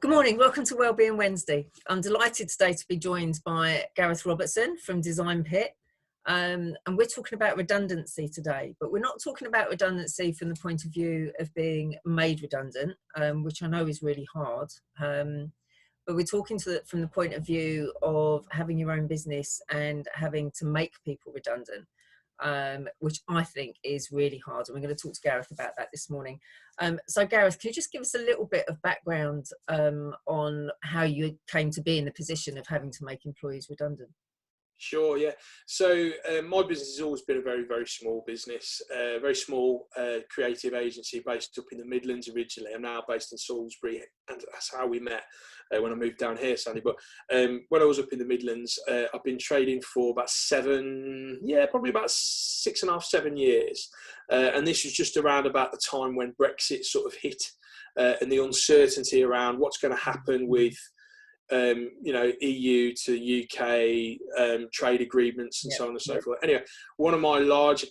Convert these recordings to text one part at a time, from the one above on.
Good morning, welcome to Wellbeing Wednesday. I'm delighted today to be joined by Gareth Robertson from Design Pit. And we're talking about redundancy today, but we're not talking about redundancy from the point of view of being made redundant, which I know is really hard. But we're talking from the point of view of having your own business and having to make people redundant, which I think is really hard. And we're going to talk to Gareth about that this morning. So Gareth, can you just give us a little bit of background on how you came to be in the position of having to make employees redundant? Sure, yeah. So my business has always been a very, very small business, very small creative agency based up in the Midlands originally. I'm now based in Salisbury, and that's how we met when I moved down here, Sandy. But when I was up in the Midlands, I've been trading for about probably about 6.5, 7 years. And this was just around about the time when Brexit sort of hit and the uncertainty around what's going to happen with EU to UK trade agreements and so on and so forth. Anyway, one of my large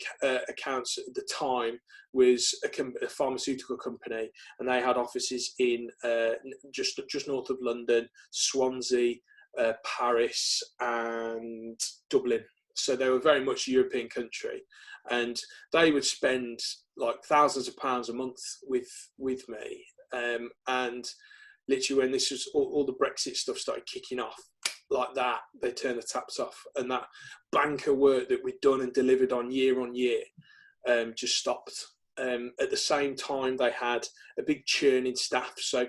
accounts at the time was a pharmaceutical company, and they had offices in just north of London, Swansea, Paris, and Dublin. So they were very much a European country, and they would spend like thousands of pounds a month with me, and literally when this was all the Brexit stuff started kicking off like that, they turned the taps off, and that banker work that we'd done and delivered on year just stopped. At the same time, they had a big churn in staff. So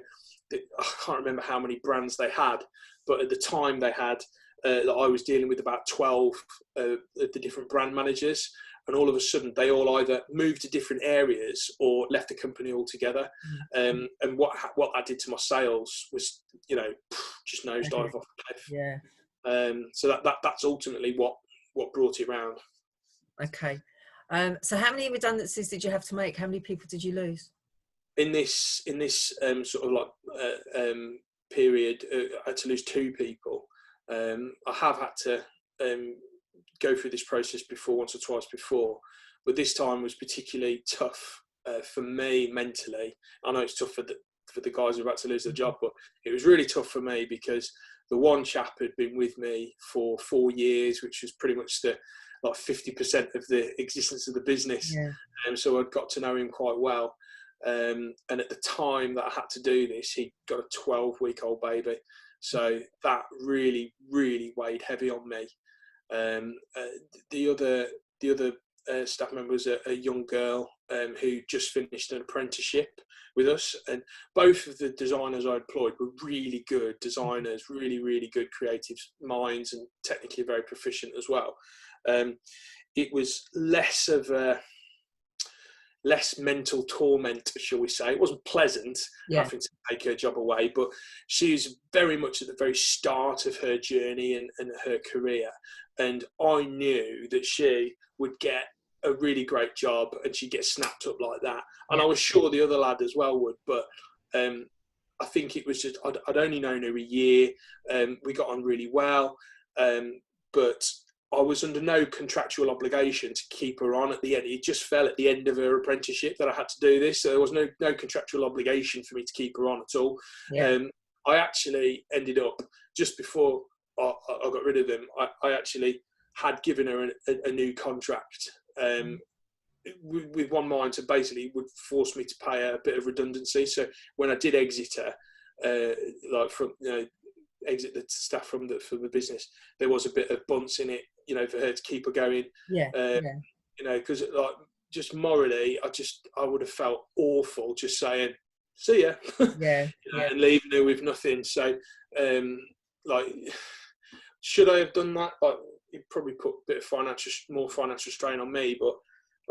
I can't remember how many brands they had, but at the time they had, I was dealing with about 12 of the different brand managers. And all of a sudden, they all either moved to different areas or left the company altogether. And what that did to my sales was, just nosedive off the cliff. Yeah. So that's ultimately what brought it round. Okay. So how many redundancies did you have to make? How many people did you lose? In this sort of like period, I had to lose 2 people. I have had to go through this process before, once or twice before, but this time was particularly tough for me mentally. I know it's tough for the guys who are about to lose their job, but it was really tough for me because the one chap had been with me for 4 years, which was pretty much the 50% of the existence of the business. And so I'd got to know him quite well. And at the time that I had to do this, he got a 12-week-old baby. So that really, really weighed heavy on me. The other staff member was a young girl who just finished an apprenticeship with us, and both of the designers I employed were really good designers, really, really good creative minds, and technically very proficient as well. It was less mental torment, shall we say. It wasn't pleasant having to take her job away, but she's very much at the very start of her journey and her career. And I knew that she would get a really great job and she'd get snapped up like that. And I was sure the other lad as well would, but I think it was just, I'd only known her a year. We got on really well, but I was under no contractual obligation to keep her on at the end. It just fell at the end of her apprenticeship that I had to do this. So there was no contractual obligation for me to keep her on at all. I actually ended up, just before I got rid of them, I actually had given her a new contract with one mind to basically would force me to pay her a bit of redundancy. So when I did exit her, exit the staff from the business, there was a bit of bunts in it, for her to keep her going. Because just morally, I would have felt awful just saying, see ya, and leaving her with nothing. So, should I have done that? It probably put a bit of more financial strain on me, but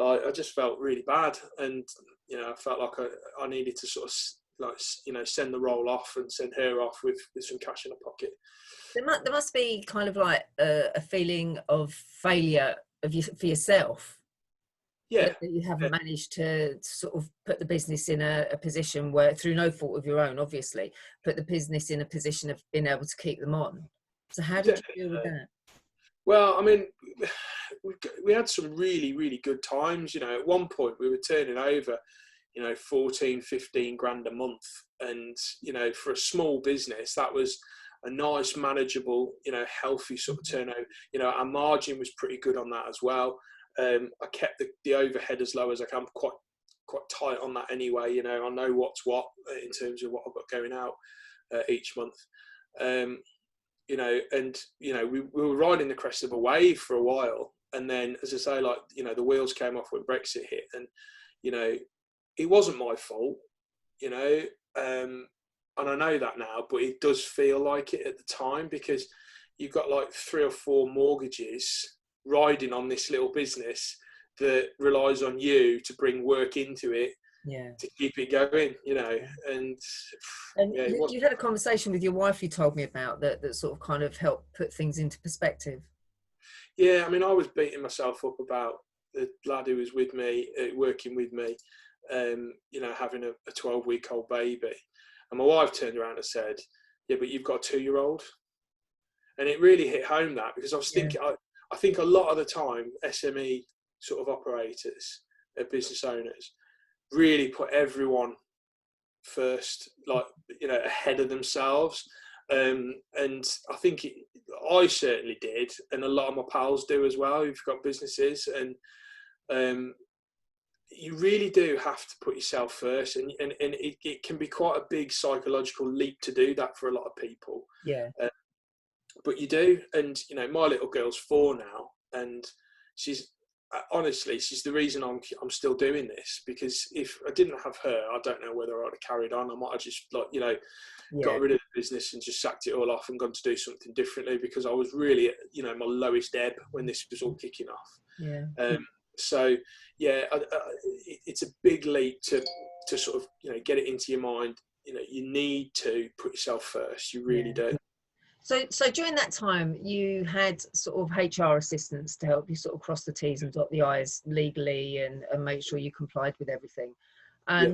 I just felt really bad, and I felt like I needed to sort of send the role off and send her off with some cash in her pocket. There must be kind of like a feeling of failure for yourself. That you haven't managed to sort of put the business in a position where, through no fault of your own, obviously, put the business in a position of being able to keep them on. So how did you deal with that? Well, I mean, we had some really, really good times. At one point we were turning over, 14, 15 grand a month And, for a small business, that was a nice, manageable, healthy sort of turnover. Our margin was pretty good on that as well. I kept the overhead as low as I can, quite tight on that anyway. I know what's what in terms of what I've got going out each month. And we were riding the crest of a wave for a while, and then, as I say, like, the wheels came off when Brexit hit, and it wasn't my fault, and I know that now, but it does feel like it at the time, because you've got like 3 or 4 mortgages riding on this little business that relies on you to bring work into it, to keep it going, and yeah, you had a conversation with your wife you told me about that sort of kind of helped put things into perspective. Yeah, I mean, I was beating myself up about the lad who was with me, working with me, having a 12-week-old baby. And my wife turned around and said, yeah, but you've got a 2-year-old. And it really hit home, that, because I was thinking, I think a lot of the time, SME sort of operators, business owners, really put everyone first, like, ahead of themselves. And I think I certainly did, and a lot of my pals do as well, who've got businesses. And you really do have to put yourself first, and it can be quite a big psychological leap to do that for a lot of people. But you do. And my little girl's 4 now, and she's the reason I'm still doing this, because if I didn't have her, I don't know whether I'd have carried on. I might have just got rid of the business and just sacked it all off and gone to do something differently, because I was really at my lowest ebb when this was all kicking off. So yeah, it's a big leap to sort of get it into your mind. You need to put yourself first. You really do. So during that time, you had sort of HR assistants to help you sort of cross the T's and dot the I's legally and make sure you complied with everything. But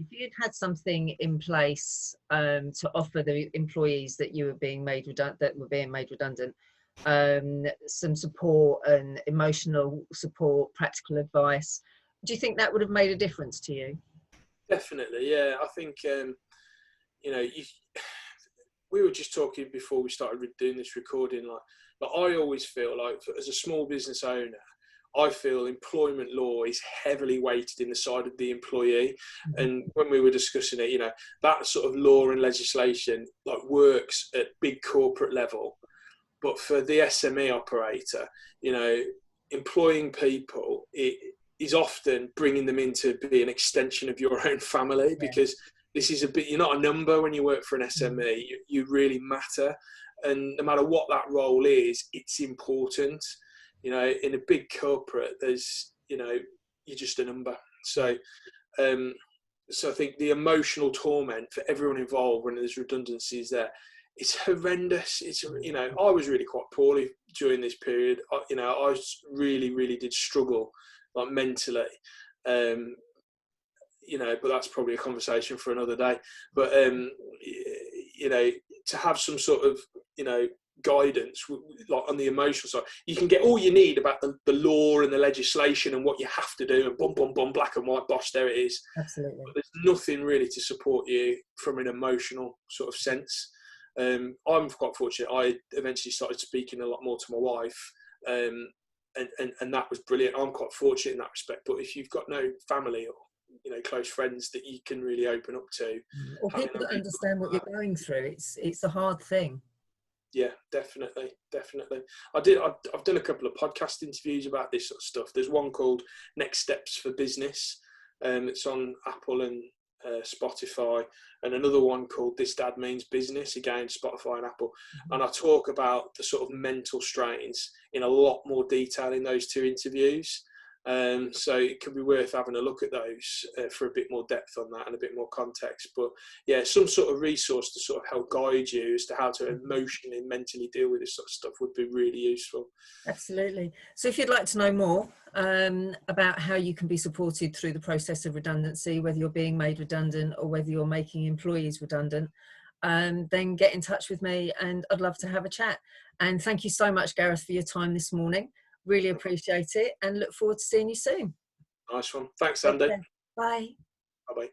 if you'd had something in place to offer the employees that were being made redundant, some support and emotional support, practical advice, do you think that would have made a difference to you? Definitely, yeah. I think we were just talking before we started doing this recording, like I always feel like, as a small business owner, I feel employment law is heavily weighted in the side of the employee. And when we were discussing it, that sort of law and legislation like works at big corporate level. But for the SME operator, employing people, it is often bringing them in to be an extension of your own family, because this is you're not a number when you work for an SME. You really matter. And no matter what that role is, it's important. In a big corporate, there's, you're just a number. So I think the emotional torment for everyone involved when there's redundancies there, it's horrendous. It's, I was really quite poorly during this period. I really, really did struggle, like, mentally. But that's probably a conversation for another day. But, to have some sort of, guidance, like on the emotional side, you can get all you need about the law and the legislation and what you have to do, and boom, boom, boom, black and white, boss, there it is. Absolutely. But there's nothing really to support you from an emotional sort of sense. I'm quite fortunate. I eventually started speaking a lot more to my wife, and that was brilliant. I'm quite fortunate in that respect. But if you've got no family or close friends that you can really open up to, or people that understand what you're going through, it's a hard thing. Yeah, definitely. I've done a couple of podcast interviews about this sort of stuff. There's one called Next Steps for Business. It's on Apple and Spotify, and another one called This Dad Means Business, again Spotify and Apple. And I talk about the sort of mental strains in a lot more detail in those 2 interviews. So it could be worth having a look at those for a bit more depth on that and a bit more context. But yeah, some sort of resource to sort of help guide you as to how to emotionally and mentally deal with this sort of stuff would be really useful. Absolutely. So if you'd like to know more about how you can be supported through the process of redundancy, whether you're being made redundant or whether you're making employees redundant, then get in touch with me and I'd love to have a chat. And thank you so much, Gareth, for your time this morning. Really appreciate it and look forward to seeing you soon. Nice one. Thanks, Andy. Bye. Bye-bye.